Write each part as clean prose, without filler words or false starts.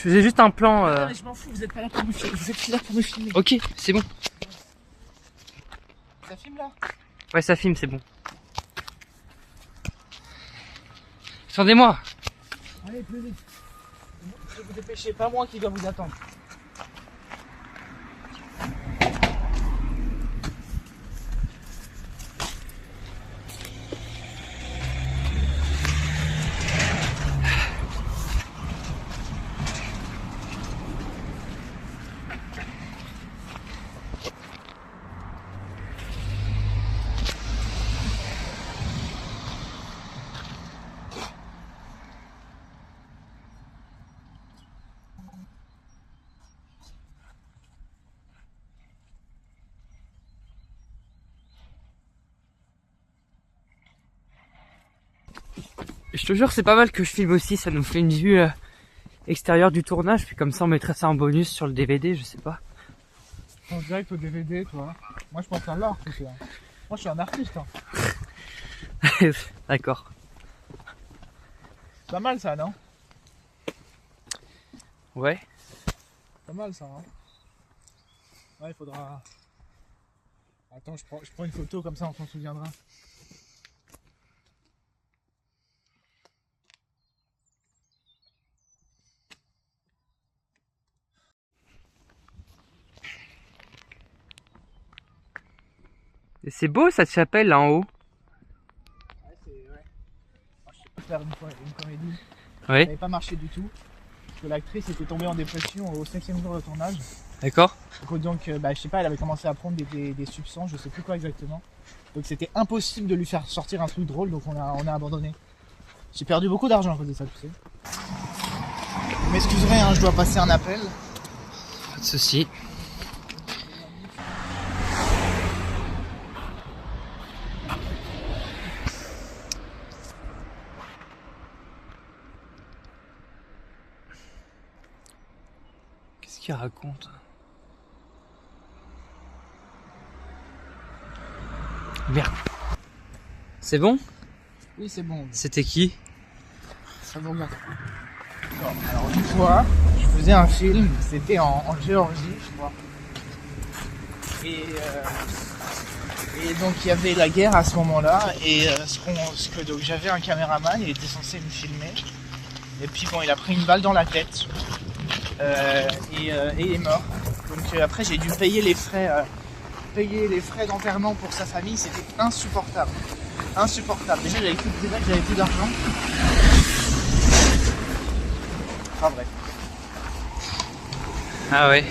faisais juste un plan. Non, mais je m'en fous, vous êtes pas là pour me filmer. Vous êtes là pour me filmer. Ok, c'est bon. Ça filme là? Ouais, ça filme, c'est bon. Attendez-moi. Allez, plus vite. Ne vous dépêchez, pas moi qui dois vous attendre. Je te jure, c'est pas mal que je filme aussi, ça nous fait une vue extérieure du tournage, puis comme ça on mettrait ça en bonus sur le DVD, je sais pas. En direct au DVD, toi. Moi je pense à l'art, tout ça. Moi je suis un artiste. Hein. D'accord. Pas mal ça, non? Ouais. Pas mal ça, hein. Ouais, il faudra... Attends, je prends une photo comme ça, on s'en souviendra. Et c'est beau cette chapelle là en haut. Ouais, c'est... Ouais. Moi, je sais pas faire une comédie. Ça Ouais. n'avait pas marché du tout. Parce que l'actrice était tombée en dépression au 5e jour de tournage. D'accord. Donc, bah, je sais pas, elle avait commencé à prendre des substances, je sais plus quoi exactement. Donc c'était impossible de lui faire sortir un truc drôle, donc on a abandonné. J'ai perdu beaucoup d'argent à cause de ça, tu sais. Vous m'excuserez, hein, je dois passer un appel. Pas de soucis. Qu'est-ce qu'il raconte? Merde. C'est bon? Oui, c'est bon, C'était qui? ça vous regarde. Bon, alors une fois, je faisais un film, c'était en Géorgie, je crois. Et donc il y avait la guerre à ce moment-là, et donc j'avais un caméraman, il était censé me filmer. Et puis bon, il a pris une balle dans la tête et il est mort. Donc après j'ai dû payer les frais d'enterrement pour sa famille. C'était insupportable. Déjà j'avais plus d'argent. Enfin bref. Ah ouais.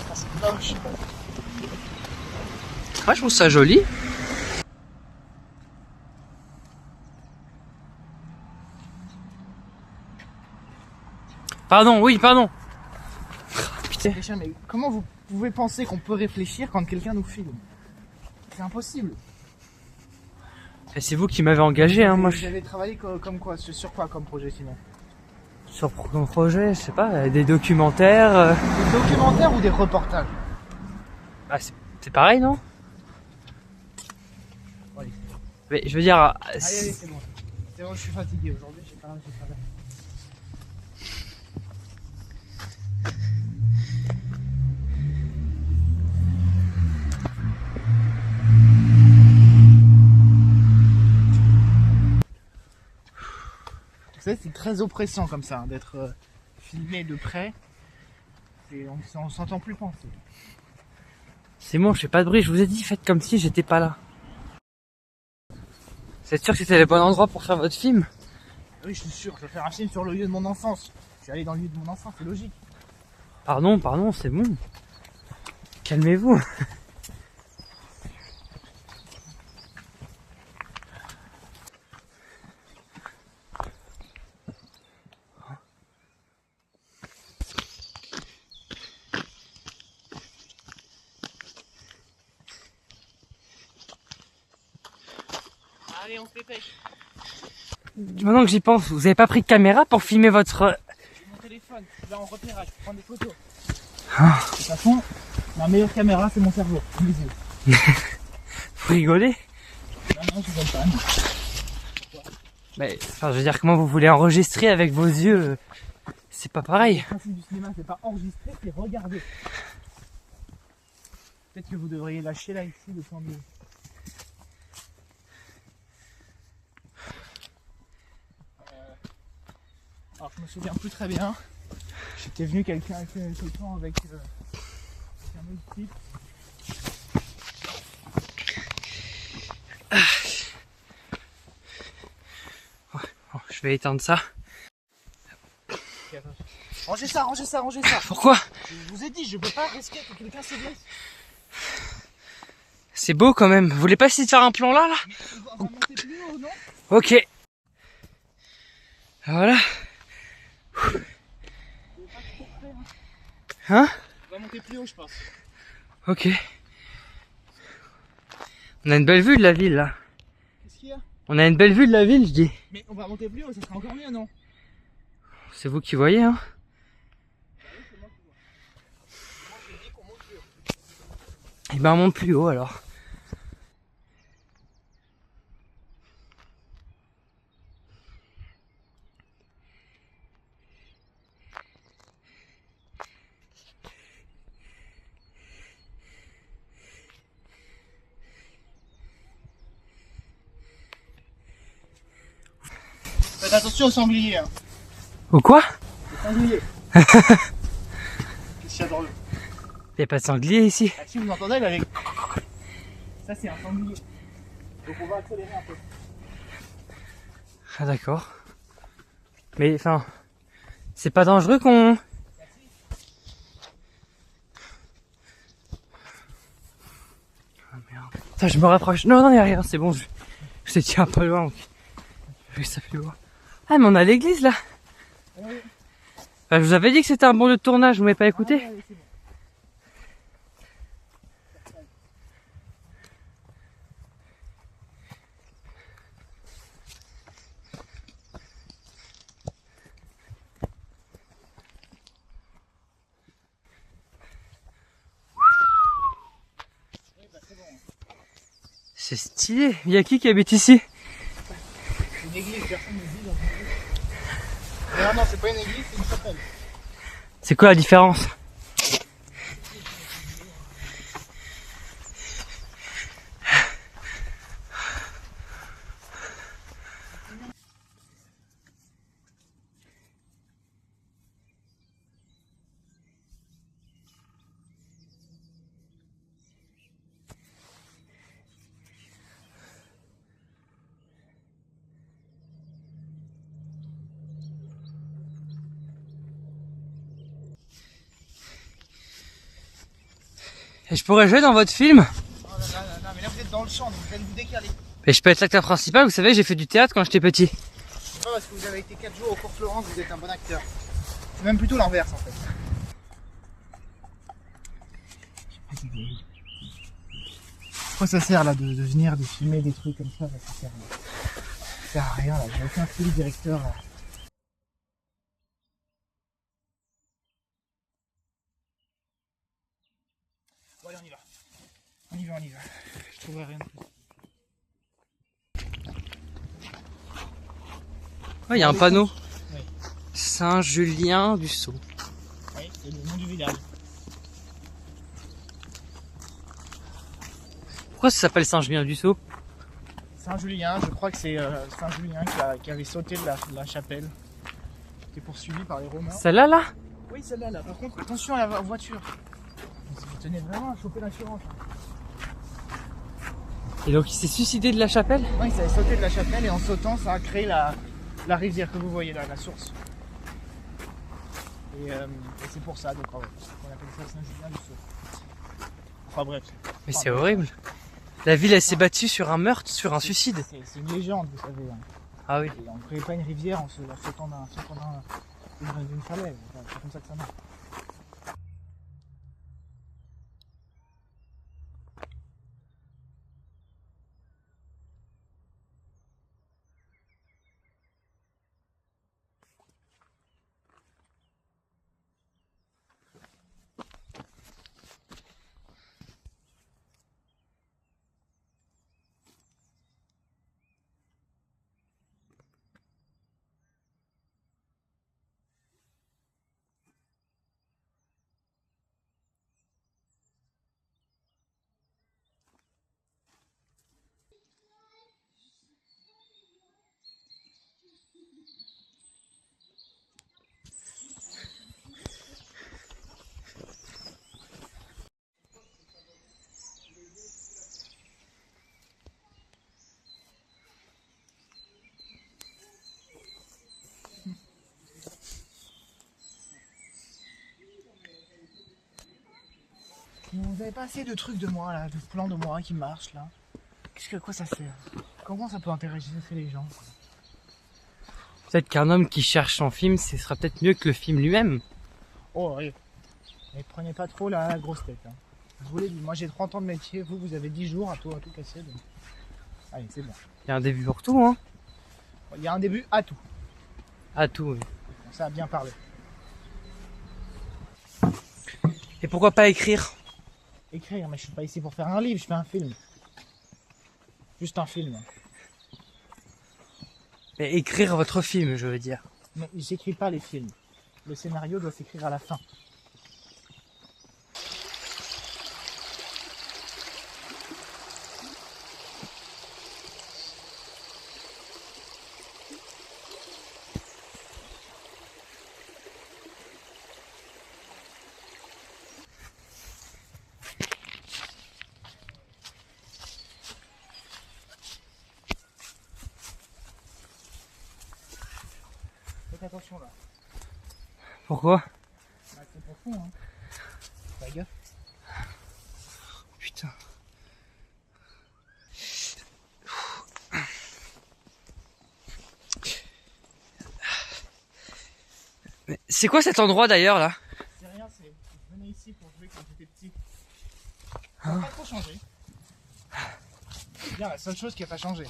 Ah, c'est moche. Ouais, je trouve ça joli. Pardon, oui, pardon. Putain. Mais comment vous pouvez penser qu'on peut réfléchir quand quelqu'un nous filme? C'est impossible. Et c'est vous qui m'avez engagé, hein, moi. Vous avez travaillé comme quoi? Sur quoi comme projet sinon? Sur mon projet, je sais pas, des documentaires. Des documentaires ou des reportages? Ah, c'est pareil, non? Allez. Mais je veux dire. Allez, c'est bon. C'est bon, je suis fatigué aujourd'hui, j'ai pas rien fait faire. Vous savez, c'est très oppressant comme ça, hein, d'être filmé de près. Et on s'entend plus penser. C'est bon, je fais pas de bruit, je vous ai dit, faites comme si j'étais pas là. Vous êtes sûr que c'était le bon endroit pour faire votre film? Oui, je suis sûr, je vais faire un film sur le lieu de mon enfance. Je suis allé dans le lieu de mon enfance, c'est logique. Pardon, c'est bon. Calmez-vous. Allez, on se dépêche. Maintenant que j'y pense, vous avez pas pris de caméra pour filmer votre... J'ai mon téléphone, là en repérage, je prends des photos. Ah. De toute façon, ma meilleure caméra, c'est mon cerveau, mes yeux. Vous rigolez? Non, je rigole pas. Mais, enfin, je veux dire, comment vous voulez enregistrer avec vos yeux? C'est pas pareil. Le principe du cinéma, c'est pas enregistrer, c'est regarder. Peut-être que vous devriez lâcher là, ici, le sanglier. Alors, je me souviens plus très bien. J'étais venu quelqu'un avec un autre type. Bon, je vais éteindre ça. Rangez ça, rangez ça, rangez ça. Pourquoi? Je vous ai dit, je peux pas risquer que quelqu'un se blesse. C'est beau quand même. Vous voulez pas essayer de faire un plan là? Mais on va monter plus haut, non? Ok. Voilà. Hein? On va monter plus haut, je pense. Ok. On a une belle vue de la ville là. Qu'est-ce qu'il y a? On a une belle vue de la ville, je dis. Mais on va monter plus haut, ça sera encore mieux, non? C'est vous qui voyez, hein. Et ben on monte plus haut alors. Faites attention aux sangliers. Hein. Ou quoi? Les sangliers. Qu'est-ce qu'il y a dans l'eau? Y'a pas de sanglier ici. Ah, si vous entendez, là, avec... Ça, c'est un sanglier. Donc on va accélérer un peu. Ah d'accord. Mais enfin, c'est pas dangereux qu'on... Ah merde. Attends, je me rapproche. Non, non, y'a rien, c'est bon, je te tiens pas loin. Donc... Je vais ça plus loin. Ah mais on a l'église là. Oui. Bah, je vous avais dit que c'était un bon lieu de tournage, vous m'avez pas écouté? Allez, c'est bon. C'est stylé. Y'a qui habite ici? C'est une église, personne ne dit dans une église. Non, non, c'est pas une église, c'est une chapelle. C'est quoi la différence? Et je pourrais jouer dans votre film? Non, mais là vous êtes dans le champ, donc vous allez vous décaler. Et je peux être l'acteur principal, vous savez, j'ai fait du théâtre quand j'étais petit. C'est pas parce que vous avez été 4 jours au cours Florence que vous êtes un bon acteur. C'est même plutôt l'inverse en fait. Pourquoi ça sert là de venir, de filmer des trucs comme ça, là, ça sert à rien là, j'ai aucun fil directeur là. Bon allez on y va. On y va, on y va. Je trouverai rien de plus. Ouais, il y a un panneau. Oui. Saint-Julien-du-Sault. Oui, c'est le nom du village. Pourquoi ça s'appelle Saint-Julien-du-Sault? Saint-Julien, je crois que c'est Saint-Julien qui avait sauté de la chapelle, qui est poursuivi par les Romains. Celle-là, là? Oui, celle-là, là. Par contre, attention à la voiture. Vous tenez vraiment à choper l'assurance. Et donc il s'est suicidé de la chapelle? Oui, ça avait sauté de la chapelle et en sautant, ça a créé la rivière que vous voyez là, la source. Et c'est pour ça, donc on appelle ça Saint-Julien-du-Sault. Enfin bref. Mais c'est horrible. La ville, elle s'est battue sur un meurtre, sur un suicide. C'est une légende, vous savez. Hein. Ah oui. Et on ne crée pas une rivière en sautant d'une falaise. Enfin, c'est comme ça que ça marche. Vous avez pas assez de trucs de moi là, de plans de moi qui marchent là. Quoi ça sert? Comment ça peut intéresser les gens quoi? Peut-être qu'un homme qui cherche son film, ce sera peut-être mieux que le film lui-même. Oh oui. Mais prenez pas trop la grosse tête. Hein. Je vous l'ai dit, moi j'ai 30 ans de métier, vous avez 10 jours à tout casser. Donc... Allez, c'est bon. Il y a un début pour tout, hein. Il y a un début à tout. À tout, oui. Bon, ça a bien parlé. Et pourquoi pas écrire? Écrire, mais je suis pas ici pour faire un livre, je fais un film. Juste un film. Mais écrire votre film, je veux dire. Mais j'écris pas les films. Le scénario doit s'écrire à la fin. Faites attention là. Pourquoi? Bah, c'est profond hein. Fais gaffe. Putain. Mais c'est quoi cet endroit d'ailleurs là? C'est rien, je venais ici pour jouer quand j'étais petit. Ça n'a pas trop changé. C'est bien la seule chose qui n'a pas changé.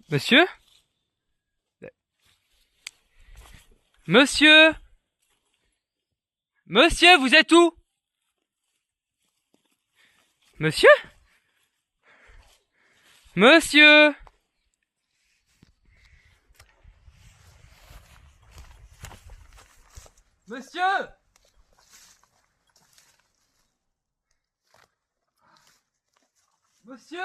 Monsieur? Monsieur? Monsieur, vous êtes où? Monsieur? Monsieur? Monsieur? Monsieur?